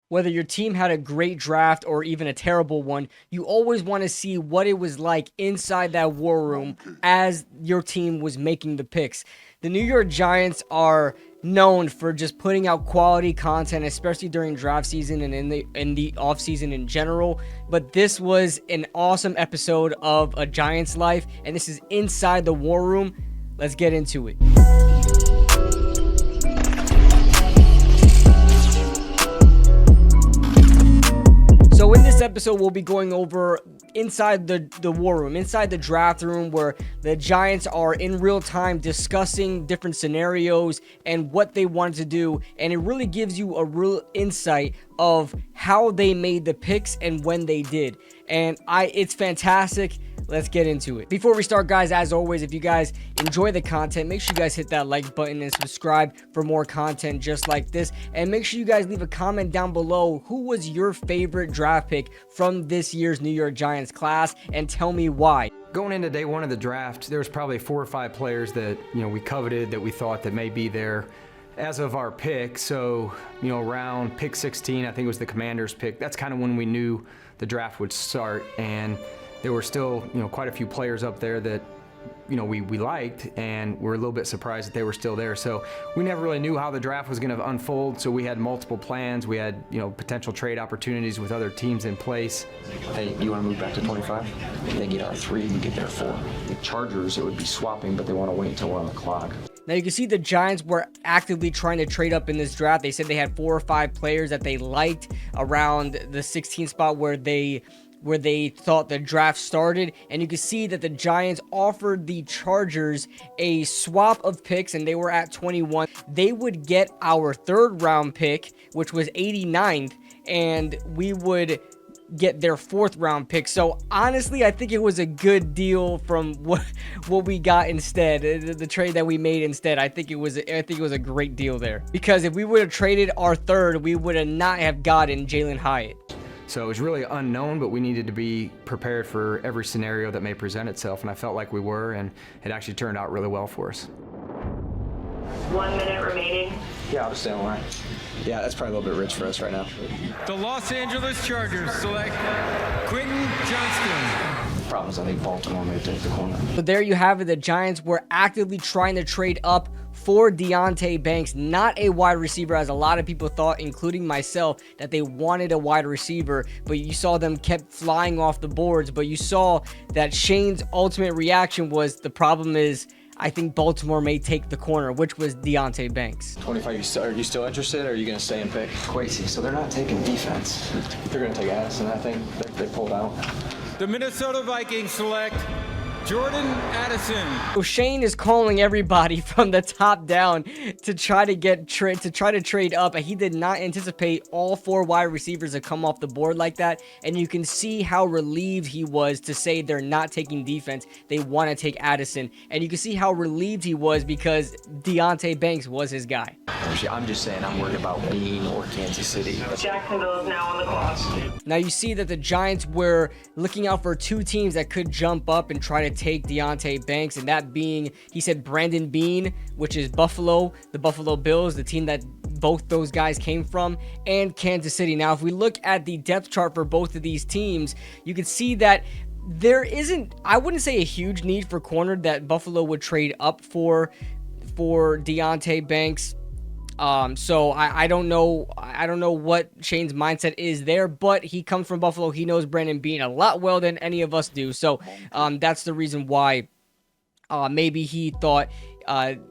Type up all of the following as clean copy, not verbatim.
Whether your team had a great draft or even a terrible one, you always want to see what it was like inside that war room as your team was making the picks. The New York Giants are known for just putting out quality content, especially during draft season and in the off season in general. But this was an awesome episode of A Giants Life, and this is inside the war room. Let's get into it. So in this episode, we'll be going over inside the war room, inside the draft room, where the Giants are in real time discussing different scenarios and what they wanted to do. And it really gives you a real insight of how they made the picks and when they did. And it's fantastic. Let's get into it. Before we start, guys, as always, if you guys enjoy the content, make sure you guys hit that like button and subscribe for more content just like this. And make sure you guys leave a comment down below. Who was your favorite draft pick from this year's New York Giants class? And tell me why. Going into day one of the draft, there was probably 4 or 5 players that we coveted, that we thought that may be there as of our pick. So around pick 16, I think it was the Commanders pick. That's kind of when we knew the draft would start, and there were still quite a few players up there that we liked, and we're a little bit surprised that they were still there. So we never really knew how the draft was going to unfold, so we had multiple plans. We had potential trade opportunities with other teams in place. Hey, you want to move back to 25? They get our 3, we get their 4. The Chargers, it would be swapping, but they want to wait until we're on the clock. Now you can see the Giants were actively trying to trade up in this draft. They said they had 4 or 5 players that they liked around the 16th spot where they thought the draft started, and you can see that the Giants offered the Chargers a swap of picks, and they were at 21. They would get our 3rd round pick, which was 89th, and we would get their 4th round pick. So honestly, I think it was a good deal from what we got instead. The trade that we made instead, I think it was a great deal there, because if we would have traded our 3rd, we would have not have gotten Jalin Hyatt. So it was really unknown, but we needed to be prepared for every scenario that may present itself, and I felt like we were, and it actually turned out really well for us. 1 minute remaining. Yeah, I'll just stay on the line. Yeah, that's probably a little bit rich for us right now. The Los Angeles Chargers select Quentin Johnston. Problems, I think Baltimore may take the corner. So there you have it. The Giants were actively trying to trade up for Deonte Banks, not a wide receiver, as a lot of people thought, including myself, that they wanted a wide receiver, but you saw them kept flying off the boards. But you saw that Shane's ultimate reaction was, the problem is, I think Baltimore may take the corner, which was Deonte Banks. 25, are you still interested, or are you going to stay and pick? Crazy, so they're not taking defense. They're going to take Addison, I think. They pulled out. The Minnesota Vikings select Jordan Addison. So Shane is calling everybody from the top down to try to trade up, and he did not anticipate all 4 wide receivers to come off the board like that. And you can see how relieved he was to say they're not taking defense, they want to take Addison. And you can see how relieved he was because Deonte Banks was his guy. I'm just saying, I'm worried about Bean or Kansas City. Jacksonville is now on the clock. Now you see that the Giants were looking out for 2 teams that could jump up and try to take Deonte Banks, and that being, he said, Brandon Bean, which is Buffalo, the Buffalo Bills, the team that both those guys came from, and Kansas City. Now, if we look at the depth chart for both of these teams, you can see that there isn't, I wouldn't say a huge need for corner that Buffalo would trade up for Deonte Banks. So I don't know what Shane's mindset is there, but he comes from Buffalo. He knows Brandon Bean a lot well than any of us do. So that's the reason why maybe he thought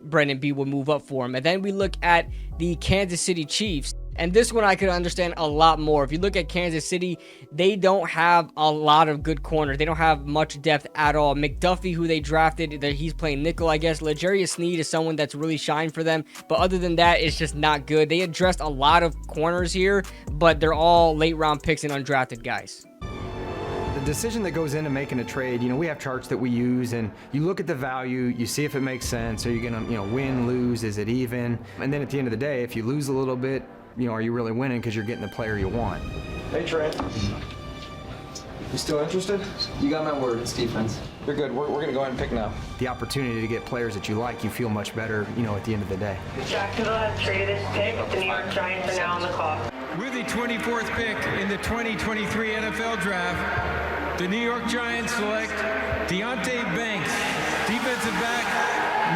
Brandon Bean would move up for him. And then we look at the Kansas City Chiefs. And this one I could understand a lot more. If you look at Kansas City, they don't have a lot of good corners. They don't have much depth at all. McDuffie, who they drafted, he's playing nickel, I guess. L'Jarius Sneed is someone that's really shined for them. But other than that, it's just not good. They addressed a lot of corners here, but they're all late-round picks and undrafted guys. The decision that goes into making a trade, we have charts that we use, and you look at the value, you see if it makes sense. Are you going to, win, lose, is it even? And then at the end of the day, if you lose a little bit, are you really winning because you're getting the player you want? Hey, Trent. You still interested? You got my word, it's defense. You're good. We're going to go ahead and pick now. The opportunity to get players that you like, you feel much better, at the end of the day. Jacksonville has traded its pick. The New York Giants are now on the clock. With the 24th pick in the 2023 NFL Draft, the New York Giants select Deonte Banks, defensive back,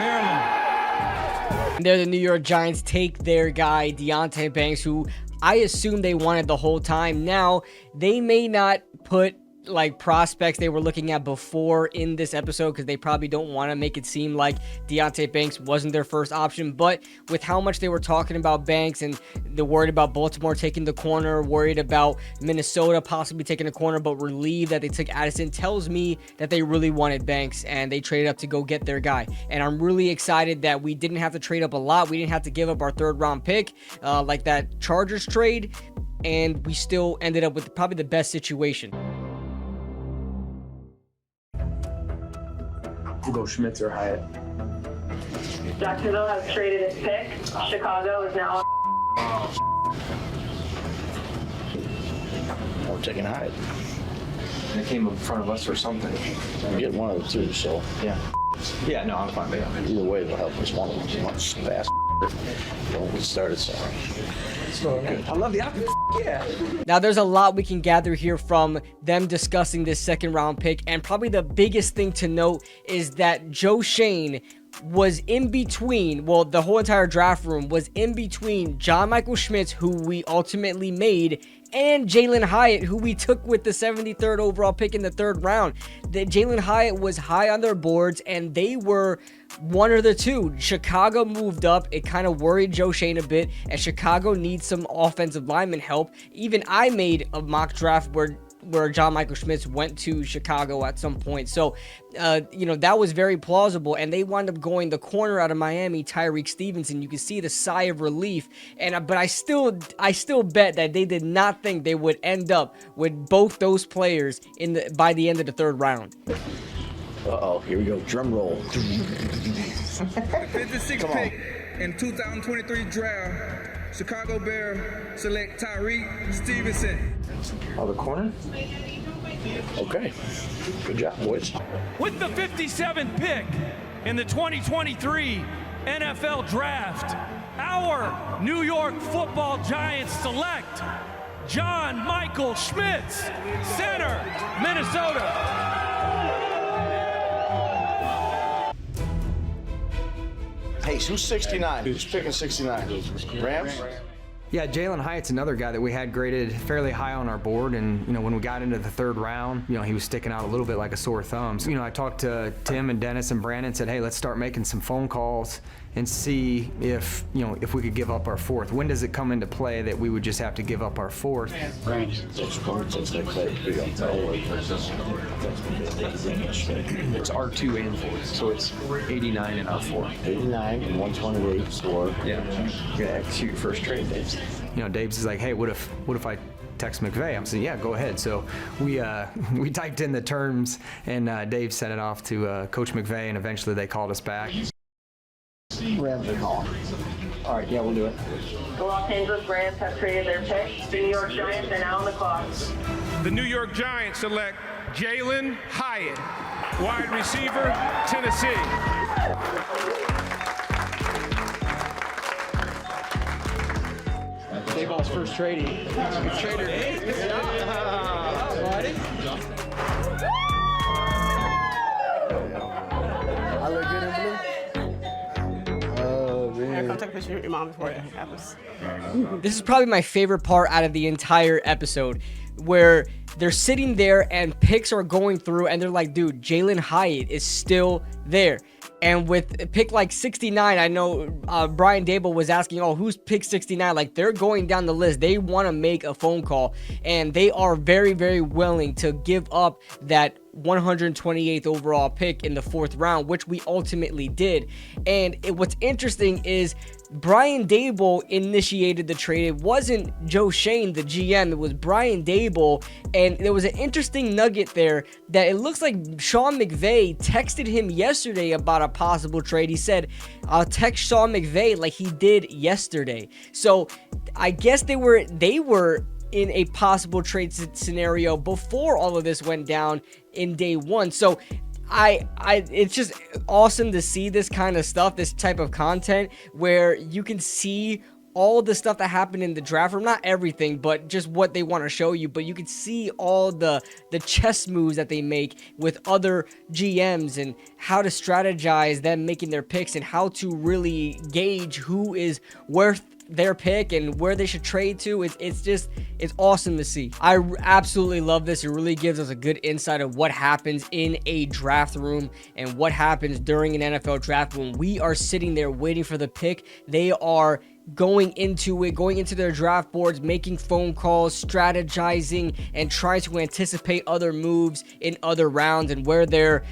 Maryland. And there the New York Giants take their guy, Deonte Banks, who I assume they wanted the whole time. Now, they may not put like prospects they were looking at before in this episode because they probably don't want to make it seem like Deonte Banks wasn't their first option, but with how much they were talking about Banks and they're worried about Baltimore taking the corner, worried about Minnesota possibly taking the corner, but relieved that they took Addison, tells me that they really wanted Banks and they traded up to go get their guy. And I'm really excited that we didn't have to trade up a lot. We didn't have to give up our 3rd round pick like that Chargers trade, and we still ended up with probably the best situation. We'll go Schmitz or Hyatt. Jacksonville has traded its pick. Chicago is now We're taking Hyatt. They came in front of us or something. We get one of the two, so Yeah. Yeah, no, I'm fine. But yeah. either way it'll help us. One of them wants fast. Don't get started somewhere. I love the outfit. Yeah. Now, there's a lot we can gather here from them discussing this 2nd round pick, and probably the biggest thing to note is that Joe Schoen was in between, well, the whole entire draft room was in between John Michael Schmitz, who we ultimately made, and Jalin Hyatt, who we took with the 73rd overall pick in the 3rd round. That Jalin Hyatt was high on their boards, and they were one or the two. Chicago moved up. It kind of worried Joe Schoen a bit, and Chicago needs some offensive lineman help. Even I made a mock draft where John Michael Schmitz went to Chicago at some point. So, that was very plausible. And they wound up going the corner out of Miami, Tyreek Stevenson. You can see the sigh of relief. But I still bet that they did not think they would end up with both those players by the end of the 3rd round. Uh-oh, here we go. Drum roll. The 56th pick in 2023 draft, Chicago Bears select Tyreek Stevenson. Oh, the corner? Okay. Good job, boys. With the 57th pick in the 2023 NFL Draft, our New York Football Giants select John Michael Schmitz, center, Minnesota. Hey, who's 69? Who's picking 69? Rams? Yeah, Jalin Hyatt's another guy that we had graded fairly high on our board, and when we got into the 3rd round, he was sticking out a little bit like a sore thumb. So, I talked to Tim and Dennis and Brandon, said, hey, let's start making some phone calls and see if if we could give up our 4th. When does it come into play that we would just have to give up our 4th? It's R2 and 4, so it's 89 and R4. 89 and 128 for. Yeah. You're gonna execute your first trade, Dave. Dave's is like, hey, what if I text McVay? I'm saying, yeah, go ahead. So we typed in the terms, and Dave sent it off to Coach McVay, and eventually they called us back. Rams are calling. All right, yeah, we'll do it. the Los Angeles Rams have traded their pick. The New York Giants are now on the clock. The New York Giants select Jalin Hyatt, wide receiver, Tennessee. Dayball's first trading. Trader. Buddy. I look good in blue. Oh, man. Come take a picture of your mom before it happens. This is probably my favorite part out of the entire episode, where they're sitting there and picks are going through and they're like, dude, Jalin Hyatt is still there. And with pick like 69, I know Brian Daboll was asking, oh, who's pick 69? Like, they're going down the list. They want to make a phone call, and they are very, very willing to give up that 128th overall pick in the 4th round, which we ultimately did. And what's interesting is Brian Daboll initiated the trade. It wasn't Joe Schoen, the GM. It was Brian Daboll. And there was an interesting nugget there that it looks like Sean McVay texted him yesterday about a possible trade. He said, I'll text Sean McVay like he did yesterday. So I guess they were in a possible trade scenario before all of this went down in day one. So it's just awesome to see this kind of stuff, this type of content where you can see all the stuff that happened in the draft room, not everything, but just what they want to show you. But you can see all the chess moves that they make with other GMs and how to strategize them making their picks and how to really gauge who is worth their pick and where they should trade to. It's awesome to see. I absolutely love this. It really gives us a good insight of what happens in a draft room and what happens during an NFL draft. When we are sitting there waiting for the pick, they are going into their draft boards, making phone calls, strategizing, and trying to anticipate other moves in other rounds and where their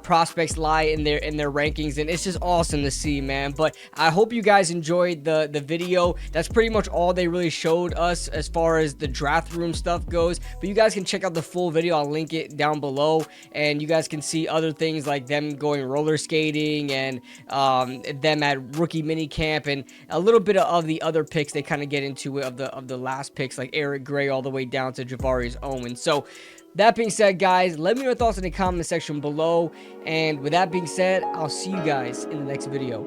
prospects lie in their rankings. And it's just awesome to see, man. But I hope you guys enjoyed the video. That's pretty much all they really showed us as far as the draft room stuff goes. But you guys can check out the full video. I'll link it down below, and you guys can see other things like them going roller skating and them at rookie mini camp and a little bit of the other picks they kind of get into of the last picks, like Eric Gray all the way down to Javarius Owens. So that being said, guys, let me know your thoughts in the comment section below. And with that being said, I'll see you guys in the next video.